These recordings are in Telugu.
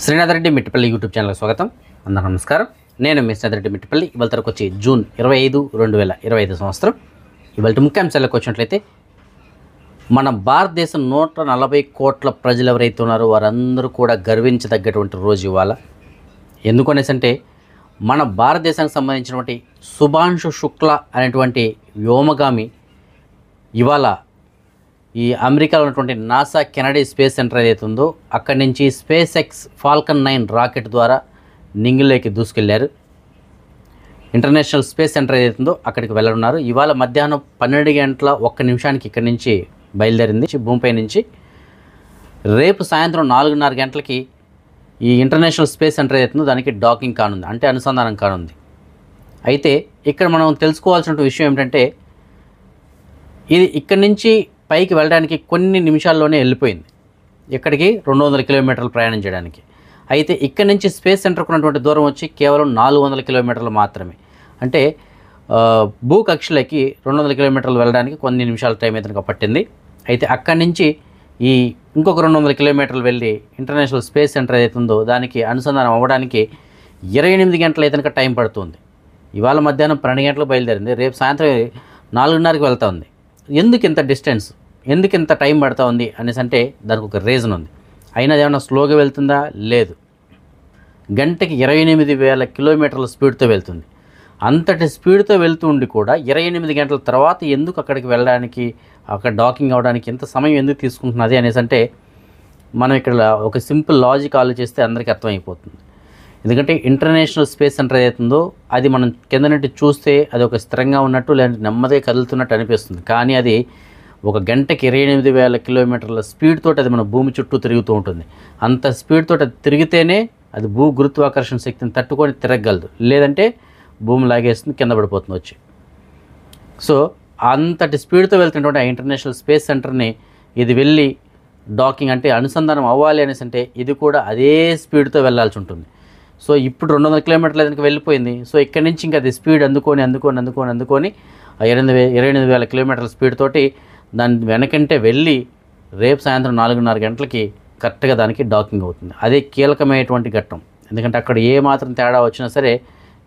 శ్రీనాథ్ రెడ్డి మిట్టపల్లి యూట్యూబ్ ఛానల్కి స్వాగతం. అందరూ నమస్కారం. నేను మీ శ్రీనాథ్ రెడ్డి మిట్టపల్లి. ఇవాళ తరకు వచ్చి జూన్ 25, 2025 సంవత్సరం. ఇవాళ ముఖ్యాంశాలకు వచ్చినట్లయితే మన భారతదేశం 140 కోట్ల ప్రజలు ఎవరైతే ఉన్నారో వారందరూ కూడా గర్వించదగ్గటువంటి రోజు ఇవాళ. ఎందుకనేసంటే మన భారతదేశానికి సంబంధించినటువంటి శుభాంశు శుక్ల అనేటువంటి వ్యోమగామి ఇవాళ ఈ అమెరికాలో ఉన్నటువంటి నాసా కెనడీ స్పేస్ సెంటర్ ఏదైతే ఉందో అక్కడి నుంచి స్పేస్ ఎక్స్ ఫాల్కన్ 9 రాకెట్ ద్వారా నింగిలోకి దూసుకెళ్లారు. ఇంటర్నేషనల్ స్పేస్ సెంటర్ ఏదైతే ఉందో అక్కడికి వెళ్ళనున్నారు. ఇవాళ మధ్యాహ్నం 12:01 ఇక్కడి నుంచి బయలుదేరింది భూమిపై నుంచి. రేపు సాయంత్రం 4:30 గంటలకి ఈ ఇంటర్నేషనల్ స్పేస్ సెంటర్ ఏదైతే ఉందో దానికి డాకింగ్ కానుంది, అంటే అనుసంధానం కానుంది. అయితే ఇక్కడ మనం తెలుసుకోవాల్సిన విషయం ఏమిటంటే ఇది ఇక్కడి నుంచి పైకి వెళ్ళడానికి కొన్ని నిమిషాల్లోనే వెళ్ళిపోయింది. ఇక్కడికి 200 కిలోమీటర్లు ప్రయాణం చేయడానికి. అయితే ఇక్కడి నుంచి స్పేస్ సెంటర్కు ఉన్నటువంటి దూరం వచ్చి కేవలం 400 కిలోమీటర్లు మాత్రమే. అంటే భూకక్షలోకి 200 కిలోమీటర్లు వెళ్ళడానికి కొన్ని నిమిషాల టైం అయితే పట్టింది. అయితే అక్కడి నుంచి ఈ ఇంకొక 200 కిలోమీటర్లు వెళ్ళి ఇంటర్నేషనల్ స్పేస్ సెంటర్ ఏదైతే ఉందో దానికి అనుసంధానం అవ్వడానికి 28 గంటలు అయితే టైం పడుతుంది. ఇవాళ మధ్యాహ్నం 12 గంటలకు బయలుదేరింది. రేపు సాయంత్రం 4:30కి వెళ్తూ ఉంది. ఎందుకు ఇంత డిస్టెన్స్, ఎందుకు ఇంత టైం పడుతూ ఉంది అనేసి అంటే దానికి ఒక రీజన్ ఉంది. అయినా ఏమైనా స్లోగా వెళ్తుందా? లేదు. గంటకి 28,000 కిలోమీటర్ల స్పీడ్తో వెళ్తుంది. అంతటి స్పీడ్తో వెళ్తూ ఉండి కూడా 28 గంటల తర్వాత ఎందుకు అక్కడికి వెళ్ళడానికి, అక్కడ డాకింగ్ అవ్వడానికి ఎంత సమయం ఎందుకు తీసుకుంటున్నది అనేసి అంటే మనం ఇక్కడ ఒక సింపుల్ లాజిక్ ఆలోచిస్తే అందరికీ అర్థమైపోతుంది. ఎందుకంటే ఇంటర్నేషనల్ స్పేస్ సెంటర్ ఏదైతుందో అది మనం కింద నుండి చూస్తే అది ఒక స్థిరంగా ఉన్నట్టు లేదంటే నెమ్మదిగా కదులుతున్నట్టు అనిపిస్తుంది. కానీ అది ఒక గంటకి 28,000 కిలోమీటర్ల స్పీడ్ తోటి అది మన భూమి చుట్టూ తిరుగుతూ ఉంటుంది. అంత స్పీడ్ తోటి అది తిరిగితేనే అది భూ గురుత్వాకర్షణ శక్తిని తట్టుకొని తిరగగలదు, లేదంటే భూమి లాగేస్తుంది, కింద పడిపోతుంది వచ్చి. సో అంతటి స్పీడ్తో వెళ్తున్నటువంటి ఆ ఇంటర్నేషనల్ స్పేస్ సెంటర్ని ఇది వెళ్ళి డాకింగ్ అంటే అనుసంధానం అవ్వాలి అనేసి అంటే ఇది కూడా అదే స్పీడ్తో వెళ్ళాల్సి ఉంటుంది. సో ఇప్పుడు 200 కిలోమీటర్ల దగ్గరికి వెళ్ళిపోయింది. సో ఇక్కడి నుంచి ఇంకా అది స్పీడ్ అందుకొని 28,000 కిలోమీటర్ల స్పీడ్ తోటి దాని వెనకంటే వెళ్ళి రేపు సాయంత్రం 4:30 గంటలకి కరెక్ట్గా దానికి డాకింగ్ అవుతుంది. అదే కీలకమైనటువంటి ఘట్టం. ఎందుకంటే అక్కడ ఏ మాత్రం తేడా వచ్చినా సరే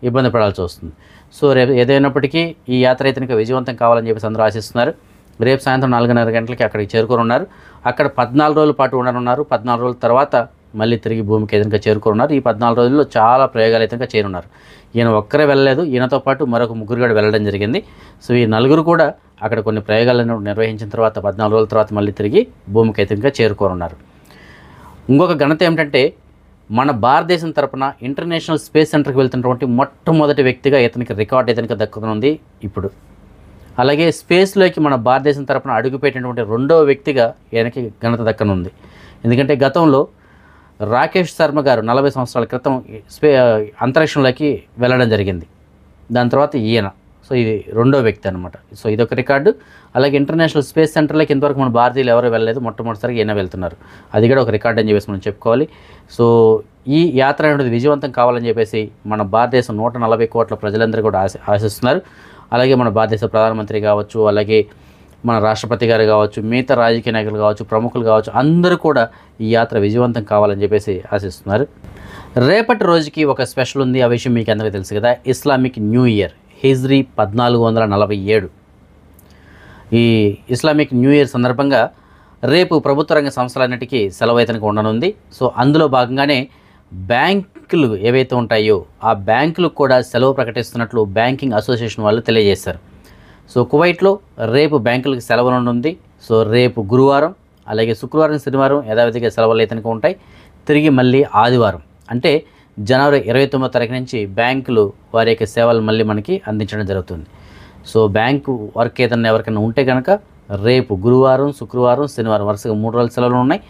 ఇబ్బంది పడాల్సి వస్తుంది. సో రేపు ఏదైనప్పటికీ ఈ యాత్ర అయితే ఇంకా విజయవంతం కావాలని చెప్పేసి అందరూ ఆశిస్తున్నారు. రేపు సాయంత్రం 4:30 గంటలకి అక్కడికి చేరుకొని ఉన్నారు. అక్కడ 14 రోజుల పాటు ఉండనున్నారు. 14 రోజుల తర్వాత మళ్ళీ తిరిగి భూమికి ఎదురుగా చేరుకున్నారు. ఈ 14 రోజుల్లో చాలా ప్రయోగాలు అయితే చేరున్నారు. ఈయన ఒక్కరే వెళ్ళలేదు, ఈయనతో పాటు మరొక 3 కూడా వెళ్ళడం జరిగింది. సో ఈ 4 కూడా అక్కడ కొన్ని ప్రయోగాలను నిర్వహించిన తర్వాత 14 రోజుల తర్వాత మళ్ళీ తిరిగి భూమికి ఎదురుగా చేరుకోనున్నారు. ఇంకొక ఘనత ఏమిటంటే మన భారతదేశం తరపున ఇంటర్నేషనల్ స్పేస్ సెంటర్కి వెళ్తున్నటువంటి మొట్టమొదటి వ్యక్తిగా ఇతనికి రికార్డు ఇతనికి దక్కుతుంది ఇప్పుడు. అలాగే స్పేస్లోకి మన భారతదేశం తరపున అడుగుపెట్టినటువంటి 2వ వ్యక్తిగా ఈయనకి ఘనత దక్కనుంది. ఎందుకంటే గతంలో రాకేష్ శర్మ గారు 40 సంవత్సరాల క్రితం అంతరిక్షంలోకి వెళ్ళడం జరిగింది. దాని తర్వాత ఈయన. సో ఇది 2వ వ్యక్తి అనమాట. సో ఇదొక రికార్డు. అలాగే ఇంటర్నేషనల్ స్పేస్ సెంటర్లోకి ఇంతవరకు మన భారతీయులు ఎవరు వెళ్ళలేదు, మొట్టమొదటిసారిగా ఈయన వెళ్తున్నారు. అది కూడా ఒక రికార్డు అని చెప్పేసి మనం చెప్పుకోవాలి. సో ఈ యాత్ర అనేది విజయవంతం కావాలని చెప్పేసి మన భారతదేశం 140 కోట్ల ప్రజలందరూ కూడా ఆశిస్తున్నారు. అలాగే మన భారతదేశ ప్రధానమంత్రి కావచ్చు, అలాగే మన రాష్ట్రపతి గారు కావచ్చు, మిగతా రాజకీయ నాయకులు కావచ్చు, ప్రముఖులు కావచ్చు, అందరూ కూడా ఈ యాత్ర విజయవంతం కావాలని చెప్పేసి ఆశిస్తున్నారు. రేపటి రోజుకి ఒక స్పెషల్ ఉంది. ఆ విషయం మీకు అందరికీ తెలుసు కదా. Islamic new year Hijri 1447. ఈ ఇస్లామిక్ న్యూ ఇయర్ సందర్భంగా రేపు ప్రభుత్వ రంగ సంస్థలన్నిటికీ సెలవు అయితే ఉండనుంది. సో అందులో భాగంగానే బ్యాంకులు ఏవైతే ఉంటాయో ఆ బ్యాంకులకు కూడా సెలవు ప్రకటిస్తున్నట్లు బ్యాంకింగ్ అసోసియేషన్ వాళ్ళు తెలియజేశారు. సో కువైట్లో రేపు బ్యాంకులకు సెలవు ఉంది. సో రేపు గురువారం, అలాగే శుక్రవారం, శనివారం యథావిధిగా సెలవులు అయితే ఉంటాయి. తిరిగి మళ్ళీ ఆదివారం అంటే జనవరి 29వ తారీఖు నుంచి బ్యాంకులు వారి యొక్క సేవలు మళ్ళీ మనకి అందించడం జరుగుతుంది. సో బ్యాంకు వర్క్ ఏదైనా ఎవరికైనా ఉంటే కనుక రేపు గురువారం, శుక్రవారం, శనివారం వరుసగా 3 రోజుల సెలవులు ఉన్నాయి.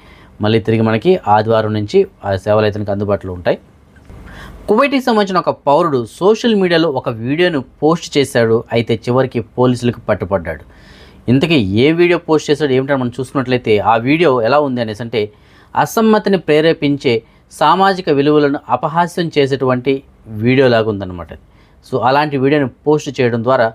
మళ్ళీ తిరిగి మనకి ఆదివారం నుంచి ఆ సేవలు అయితే అందుబాటులో ఉంటాయి. కువైట్కి సంబంధించిన ఒక పౌరుడు సోషల్ మీడియాలో ఒక వీడియోను పోస్ట్ చేశాడు. అయితే చివరికి పోలీసులకు పట్టుపడ్డాడు. ఇంతకీ ఏ వీడియో పోస్ట్ చేశాడు ఏమిటని మనం చూసుకున్నట్లయితే ఆ వీడియో ఎలా ఉంది అనేసి అంటే అసమ్మతిని ప్రేరేపించే సామాజిక విలువలను అపహాస్యం చేసేటువంటి వీడియో లాగా ఉందన్నమాట. సో అలాంటి వీడియోని పోస్ట్ చేయడం ద్వారా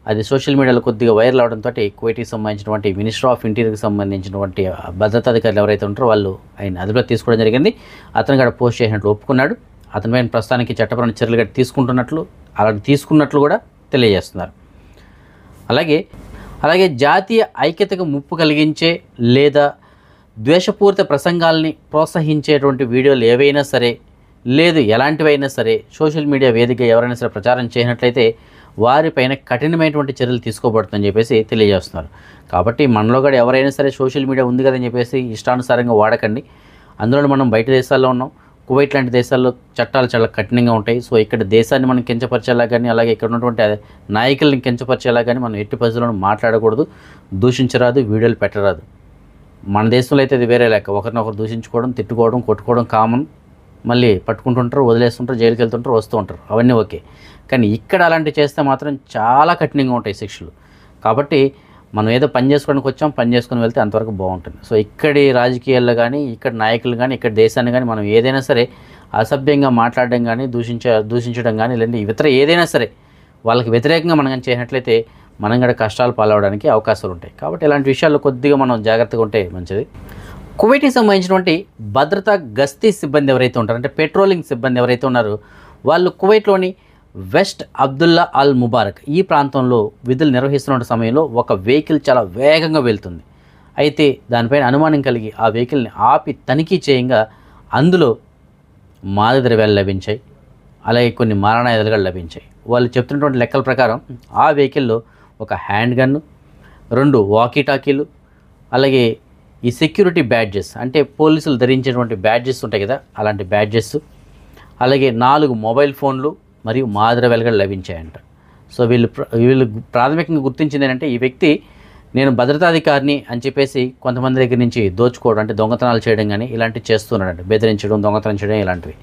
అది సోషల్ మీడియాలో కొద్దిగా వైరల్ అవడంతో కువైట్కి సంబంధించినటువంటి మినిస్టర్ ఆఫ్ ఇంటీరియర్కి సంబంధించినటువంటి భద్రతా అధికారులు ఎవరైతే ఉంటారో వాళ్ళు ఆయన అదుపులో తీసుకోవడం జరిగింది. అతను కూడా పోస్ట్ చేసినట్లు ఒప్పుకున్నాడు. అతనిపైన ప్రస్తుతానికి చట్టపరమైన చర్యలు కూడా తీసుకుంటున్నట్లు అలాంటి తీసుకున్నట్లు కూడా తెలియజేస్తున్నారు. అలాగే జాతీయ ఐక్యతకు ముప్పు కలిగించే లేదా ద్వేషపూరిత ప్రసంగాల్ని ప్రోత్సహించేటువంటి వీడియోలు ఏవైనా సరే లేదు ఎలాంటివైనా సరే సోషల్ మీడియా వేదికగా ఎవరైనా సరే ప్రచారం చేసినట్లయితే వారిపైన కఠినమైనటువంటి చర్యలు తీసుకోబడుతుందని చెప్పేసి తెలియజేస్తున్నారు. కాబట్టి మనలో కూడా ఎవరైనా సరే సోషల్ మీడియా ఉంది కదని చెప్పేసి ఇష్టానుసారంగా వాడకండి. అందులో మనం బయట దేశాల్లో ఉన్నాం. కువైట్ లాంటి దేశాల్లో చట్టాలు చాలా కఠినంగా ఉంటాయి. సో ఇక్కడ దేశాన్ని మనం కించపరిచేలా కానీ అలాగే ఇక్కడ ఉన్నటువంటి నాయకుల్ని కించపరిచేలా కానీ మనం ఎట్టి పరిస్థితుల్లో మాట్లాడకూడదు, దూషించరాదు, వీడియోలు పెట్టరాదు. మన దేశంలో అయితే అది వేరే లెక్క. ఒకరినొకరు దూషించుకోవడం, తిట్టుకోవడం, కొట్టుకోవడం కామన్. మళ్ళీ పట్టుకుంటుంటారు, వదిలేస్తుంటారు, జైలుకి వెళ్తుంటారు, వస్తూ ఉంటారు, అవన్నీ ఓకే. కానీ ఇక్కడ అలాంటివి చేస్తే మాత్రం చాలా కఠినంగా ఉంటాయి శిక్షలు. కాబట్టి మనం ఏదో పని చేసుకోవడానికి వచ్చాం, పని చేసుకుని వెళ్తే అంతవరకు బాగుంటుంది. సో ఇక్కడి రాజకీయాల్లో కానీ ఇక్కడ నాయకులు కానీ ఇక్కడ దేశాన్ని కానీ మనం ఏదైనా సరే అసభ్యంగా మాట్లాడడం కానీ దూషించడం కానీ లేదంటే ఇతర ఏదైనా సరే వాళ్ళకి వ్యతిరేకంగా మనం కానీ చేసినట్లయితే మనం కూడా కష్టాలు పాలవడానికి అవకాశాలు ఉంటాయి. కాబట్టి ఇలాంటి విషయాల్లో కొద్దిగా మనం జాగ్రత్తగా ఉంటే మంచిది. కువైట్కి సంబంధించినటువంటి భద్రతా గస్తీ సిబ్బంది ఎవరైతే ఉంటారో అంటే పెట్రోలింగ్ సిబ్బంది ఎవరైతే ఉన్నారో వాళ్ళు కువైట్లోని వెస్ట్ అబ్దుల్లా అల్ ముబారక్ ఈ ప్రాంతంలో విధులు నిర్వహిస్తున్న సమయంలో ఒక వెహికల్ చాలా వేగంగా వెళ్తుంది. అయితే దానిపైన అనుమానం కలిగి ఆ వెహికల్ని ఆపి తనిఖీ చేయంగా అందులో మాదక ద్రవ్యాలు లభించాయి, అలాగే కొన్ని మారణాయుధాలు లభించాయి. వాళ్ళు చెప్తున్నటువంటి లెక్కల ప్రకారం ఆ వెహికల్లో ఒక హ్యాండ్ గన్ను, 2 వాకీటాకీలు, అలాగే ఈ సెక్యూరిటీ బ్యాడ్జెస్ అంటే పోలీసులు ధరించేటువంటి బ్యాడ్జెస్ ఉంటాయి కదా అలాంటి బ్యాడ్జెస్, అలాగే 4 మొబైల్ ఫోన్లు మరియు మాదద్రవ్యాలు కూడా లభించాయంట. సో వీళ్ళు ప్రాథమికంగా గుర్తించింది ఏంటంటే ఈ వ్యక్తి నేను భద్రతాధికారిని అని చెప్పేసి కొంతమంది దగ్గర నుంచి దోచుకోవడం అంటే దొంగతనాలు చేయడం కానీ ఇలాంటివి చేస్తున్నాడంట, బెదిరించడం, దొంగతనం చేయడం ఇలాంటివి.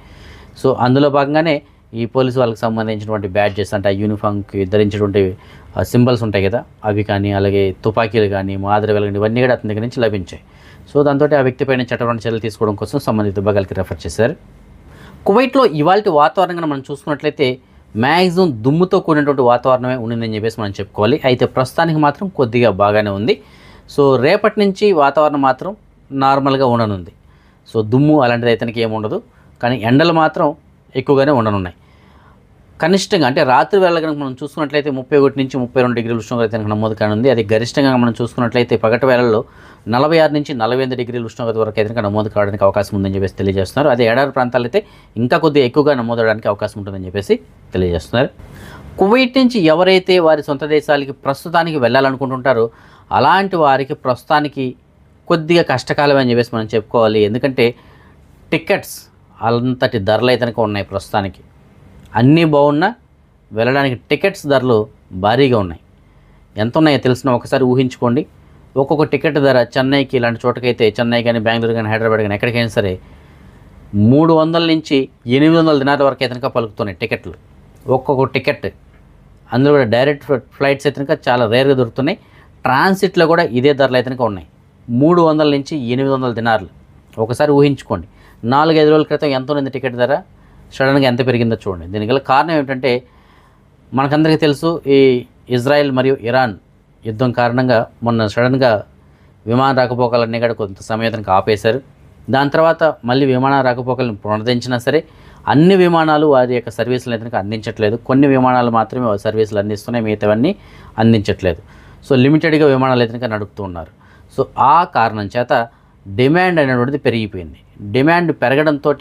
సో అందులో భాగంగానే ఈ పోలీసు వాళ్ళకి సంబంధించినటువంటి బ్యాడ్జెస్ అంటే ఆ యూనిఫామ్కి ధరించేటువంటి సింబల్స్ ఉంటాయి కదా అవి కానీ అలాగే తుపాకీలు కానీ మాదద్రవ్యాలు కానీ ఇవన్నీ కూడా అతని దగ్గర నుంచి లభించాయి. సో దాంతో ఆ వ్యక్తిపైన చట్టపరమైన చర్యలు తీసుకోవడం కోసం సంబంధిత విభాగాలకి రెఫర్ చేశారు. కువైట్లో ఇవాళ వాతావరణంగా మనం చూసుకున్నట్లయితే మ్యాక్సిమం దుమ్ముతో కూడినటువంటి వాతావరణమే ఉండిందని చెప్పేసి మనం చెప్పుకోవాలి. అయితే ప్రస్తుతానికి మాత్రం కొద్దిగా బాగానే ఉంది. సో రేపటి నుంచి వాతావరణం మాత్రం నార్మల్గా ఉండనుంది. సో దుమ్ము అలాంటిది అయితే ఏముండదు, కానీ ఎండలు మాత్రం ఎక్కువగానే ఉండనున్నాయి. కనిష్టంగా అంటే రాత్రి వేళ కనుక మనం చూసుకున్నట్లయితే 31 నుంచి 32 డిగ్రీల ఉష్ణోగ్రత కనుక నమోదు కానుంది. అది గరిష్టంగా మనం చూసుకున్నట్లయితే పగటి వేళల్లో 46 నుంచి 48 డిగ్రీల ఉష్ణోగ్రత వరకు అయితే నమోదు కావడానికి అవకాశం ఉందని చెప్పేసి తెలియజేస్తున్నారు. అదే ఎడారి ప్రాంతాలు అయితే ఇంకా కొద్దిగా ఎక్కువగా నమోదవడానికి అవకాశం ఉంటుందని చెప్పేసి తెలియజేస్తున్నారు. కువైట్ నుంచి ఎవరైతే వారి సొంత దేశాలకి ప్రస్తుతానికి వెళ్ళాలనుకుంటుంటారో అలాంటి వారికి ప్రస్తుతానికి కొద్దిగా కష్టకాలం అని చెప్పేసి మనం చెప్పుకోవాలి. ఎందుకంటే టికెట్స్ అంతటి ధరలు అయితే ఉన్నాయి. ప్రస్తుతానికి అన్నీ బాగున్నా వెళ్ళడానికి టికెట్స్ ధరలు భారీగా ఉన్నాయి. ఎంత ఉన్నాయో తెలిసిన ఒకసారి ఊహించుకోండి. ఒక్కొక్క టికెట్ ధర చెన్నైకి ఇలాంటి చోటకైతే చెన్నై కానీ బెంగళూరు కానీ హైదరాబాద్ కానీ ఎక్కడికైనా సరే 300 నుంచి 800 దినాల వరకు అయితే పలుకుతున్నాయి టికెట్లు ఒక్కొక్క టికెట్. అందులో కూడా డైరెక్ట్ ఫ్లైట్స్ అయితే చాలా రేర్గా దొరుకుతున్నాయి. ట్రాన్సిట్లో కూడా ఇదే ధరలు అయితే ఉన్నాయి. 300 నుంచి 800 దినార్లు. ఒకసారి ఊహించుకోండి 4-5 రోజుల క్రితం ఎంత ఉంది టికెట్ ధర, సడన్గా ఎంత పెరిగిందో చూడండి. దీనివల్ల కారణం ఏమిటంటే మనకందరికీ తెలుసు ఈ ఇజ్రాయెల్ మరియు ఇరాన్ యుద్ధం కారణంగా మొన్న సడన్గా విమాన రాకపోకలన్నీ కూడా కొంత సమయానికి ఆపేశారు. దాని తర్వాత మళ్ళీ విమాన రాకపోకలను పునరుద్ధరించినా సరే అన్ని విమానాలు వారి యొక్క సర్వీసులు అయితే అందించట్లేదు. కొన్ని విమానాలు మాత్రమే సర్వీసులు అందిస్తున్నాయి, మిగతావన్నీ అందించట్లేదు. సో లిమిటెడ్గా విమానాలు అయితే నడుపుతూ ఉన్నారు. సో ఆ కారణం చేత డిమాండ్ అనేటువంటిది పెరిగిపోయింది. డిమాండ్ పెరగడంతో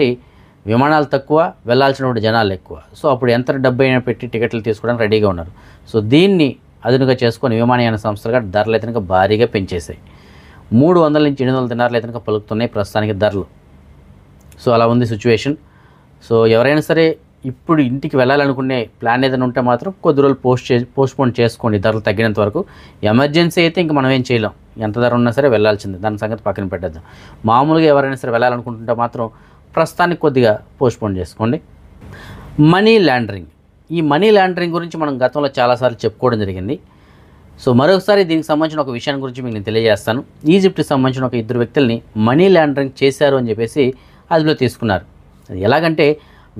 విమానాలు తక్కువ, వెళ్ళాల్సినటువంటి జనాలు ఎక్కువ. సో అప్పుడు ఎంత డబ్బు అయినా పెట్టి టికెట్లు తీసుకోవడానికి రెడీగా ఉన్నారు. సో దీన్ని అదునుగా చేసుకొని విమానయాన సంస్థలుగా ధరలు అయితే భారీగా పెంచేసాయి. 300 నుంచి 800 దినార్లు అయితే పలుకుతున్నాయి ప్రస్తుతానికి ధరలు. సో అలా ఉంది సిచ్యువేషన్. సో ఎవరైనా సరే ఇప్పుడు ఇంటికి వెళ్ళాలనుకునే ప్లాన్ ఏదైనా ఉంటే మాత్రం కొద్ది రోజులు పోస్ట్పోన్ చేసుకోండి ధరలు తగ్గినంత వరకు. ఎమర్జెన్సీ అయితే ఇంక మనం ఏం చేయలేం, ఎంత ధర ఉన్నా సరే వెళ్ళాల్సిందే, దాని సంగతి పక్కన పెట్టేద్దాం. మామూలుగా ఎవరైనా సరే వెళ్ళాలనుకుంటుంటే మాత్రం ప్రస్తుతానికి కొద్దిగా పోస్ట్పోన్ చేసుకోండి. మనీ లాండరింగ్, ఈ మనీ లాండరింగ్ గురించి మనం గతంలో చాలాసార్లు చెప్పుకోవడం జరిగింది. సో మరొకసారి దీనికి సంబంధించిన ఒక విషయాన్ని గురించి మీకు నేను తెలియజేస్తాను. ఈజిప్ట్కి సంబంధించిన ఒక 2 వ్యక్తుల్ని మనీ లాండరింగ్ చేశారు అని చెప్పేసి అదుపులో తీసుకున్నారు. అది ఎలాగంటే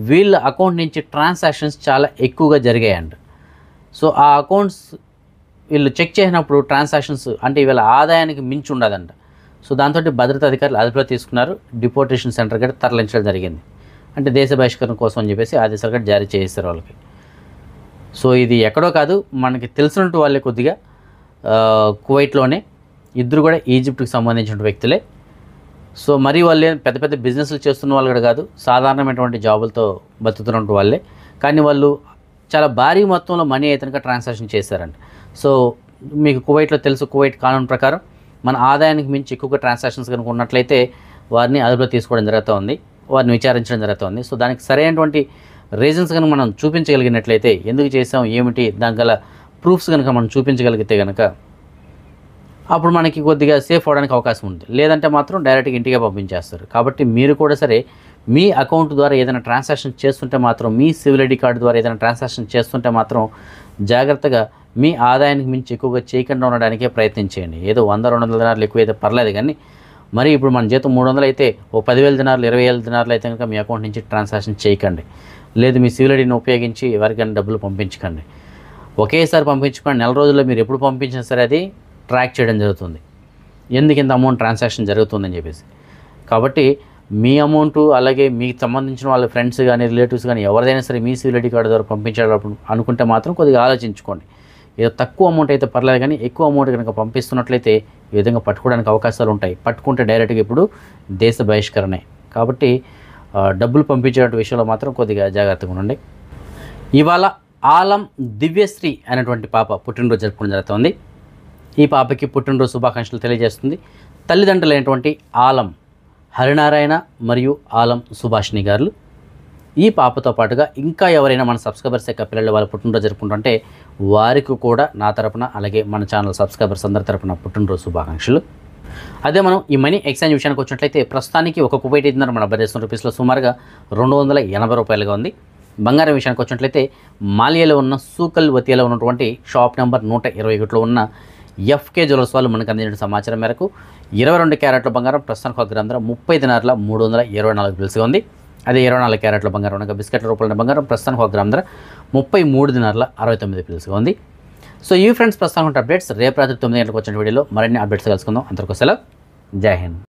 వీళ్ళ అకౌంట్ నుంచి ట్రాన్సాక్షన్స్ చాలా ఎక్కువగా జరిగాయంట. సో ఆ అకౌంట్స్ వీళ్ళు చెక్ చేసినప్పుడు ట్రాన్సాక్షన్స్ అంటే వీళ్ళ ఆదాయానికి మించి ఉండదంట. సో దాంతో భద్రతా అధికారులు అదుపులో తీసుకున్నారు. డిపోర్టేషన్ సెంటర్ కూడా తరలించడం జరిగింది. అంటే దేశ బహిష్కరణ కోసం అని చెప్పేసి ఆదేశాలు కూడా జారీ చేస్తారు వాళ్ళకి. సో ఇది ఎక్కడో కాదు, మనకి తెలిసినట్టు వాళ్ళే కొద్దిగా కువైట్లోనే, ఇద్దరు కూడా ఈజిప్ట్కి సంబంధించిన వ్యక్తులే. సో మరి వాళ్ళే పెద్ద పెద్ద బిజినెస్లు చేస్తున్న వాళ్ళు కూడా కాదు, సాధారణమైనటువంటి జాబులతో బతుకుతున్నట్టు వాళ్ళే. కానీ వాళ్ళు చాలా భారీ మొత్తంలో మనీ అయితే కనుక ట్రాన్సాక్షన్ చేశారంట. సో మీకు కువైట్లో తెలుసు, కువైట్ కానూన్ ప్రకారం మన ఆదాయానికి మించి ఎక్కువగా ట్రాన్సాక్షన్స్ కనుక ఉన్నట్లయితే వారిని అదుపులో తీసుకోవడం జరుగుతుంది, వారిని విచారించడం జరుగుతుంది. సో దానికి సరైనటువంటి రీజన్స్ కనుక మనం చూపించగలిగినట్లయితే, ఎందుకు చేసాం ఏమిటి దాని గల ప్రూఫ్స్ కనుక మనం చూపించగలిగితే కనుక అప్పుడు మనకి కొద్దిగా సేఫ్ అవడానికి అవకాశం ఉంది. లేదంటే మాత్రం డైరెక్ట్గా ఇంటికే పంపించేస్తారు. కాబట్టి మీరు కూడా సరే మీ అకౌంట్ ద్వారా ఏదైనా ట్రాన్సాక్షన్ చేస్తుంటే మాత్రం, మీ సివిల్ ఐడి కార్డు ద్వారా ఏదైనా ట్రాన్సాక్షన్ చేస్తుంటే మాత్రం జాగ్రత్తగా మీ ఆదాయానికి మించి ఎక్కువగా చేయకుండా ఉండడానికే ప్రయత్నం చేయండి. ఏదో 100-200 దినార్లు ఎక్కువ అయితే పర్లేదు, కానీ మరి ఇప్పుడు మన జీతం 300 అయితే ఓ 10,000 దినార్లు 20,000 దినార్లు అయితే కనుక మీ అకౌంట్ నుంచి ట్రాన్సాక్షన్ చేయకండి. లేదు మీ సివిల్ ఐడిని ఉపయోగించి ఎవరికైనా డబ్బులు పంపించకండి. ఒకేసారి పంపించుకోండి. నెల రోజుల్లో మీరు ఎప్పుడు పంపించినా సరే అది ట్రాక్ చేయడం జరుగుతుంది, ఎందుకు ఇంత అమౌంట్ ట్రాన్సాక్షన్ జరుగుతుందని చెప్పేసి. కాబట్టి మీ అమౌంట్ అలాగే మీకు సంబంధించిన వాళ్ళ ఫ్రెండ్స్ కానీ రిలేటివ్స్ కానీ ఎవరిదైనా సరే మీ సివిల్ ఐడి కార్డు ద్వారా పంపించేటప్పుడు అనుకుంటే మాత్రం కొద్దిగా ఆలోచించుకోండి. ఏదో తక్కువ అమౌంట్ అయితే పర్లేదు, కానీ ఎక్కువ అమౌంట్ కనుక పంపిస్తున్నట్లయితే ఈ విధంగా పట్టుకోవడానికి అవకాశాలు ఉంటాయి. పట్టుకుంటే డైరెక్ట్గా ఇప్పుడు దేశ బహిష్కరణే. కాబట్టి డబ్బులు పంపించే విషయంలో మాత్రం కొద్దిగా జాగ్రత్తగా ఉండండి. ఇవాళ ఆలం దివ్యశ్రీ అనేటువంటి పాప పుట్టినరోజు జరుపుకోవడం జరుగుతుంది. ఈ పాపకి పుట్టినరోజు శుభాకాంక్షలు తెలియజేస్తుంది తల్లిదండ్రులైనటువంటి ఆలం హరినారాయణ మరియు ఆలం సుభాషిణి గారు. ఈ పాపతో పాటుగా ఇంకా ఎవరైనా మన సబ్స్క్రైబర్స్ యొక్క పిల్లలు వాళ్ళ పుట్టినరోజు జరుపుకుంటుంటే వారికి కూడా నా తరపున అలాగే మన ఛానల్ సబ్స్క్రైబర్స్ అందరి తరపున పుట్టినరోజు శుభాకాంక్షలు. అదే మనం ఈ మనీ ఎక్స్చేంజ్ విషయానికి వచ్చినట్లయితే ప్రస్తుతానికి ఒక కువైట్ దినార్ మన భారతదేశం రూపీస్లో సుమారుగా 280 రూపాయలుగా ఉంది. బంగారం విషయానికి వచ్చినట్లయితే మాలియాలో ఉన్న సూకల్ వతియాలో ఉన్నటువంటి షాప్ నెంబర్ 121లో ఉన్న ఎఫ్కే జ్యువెలర్స్ వాళ్ళు మనకు అందించిన సమాచారం మేరకు 22 క్యారెట్ల బంగారం ప్రస్తుతానికి 1 గ్రామ్ ధర 30 దినార్ల 324 బిల్స్గా ఉంది. అదే 24 క్యారెట్ల బంగారం అనగా బిస్కెట్ల రూపంలో బంగారం ప్రస్తుతానికి 1 గ్రామ్ ధర 33 దినార్ల 69 బిల్స్గా ఉంది. సో ఈ ఫ్రెండ్స్ ప్రస్తుతానికి అప్డేట్స్. రేపు రాత్రి 9 గంటలకు వచ్చిన వీడియోలో మరిన్ని అప్డేట్స్ కలుసుకుందాం. అంతవరకు సెలవు. జై హింద్.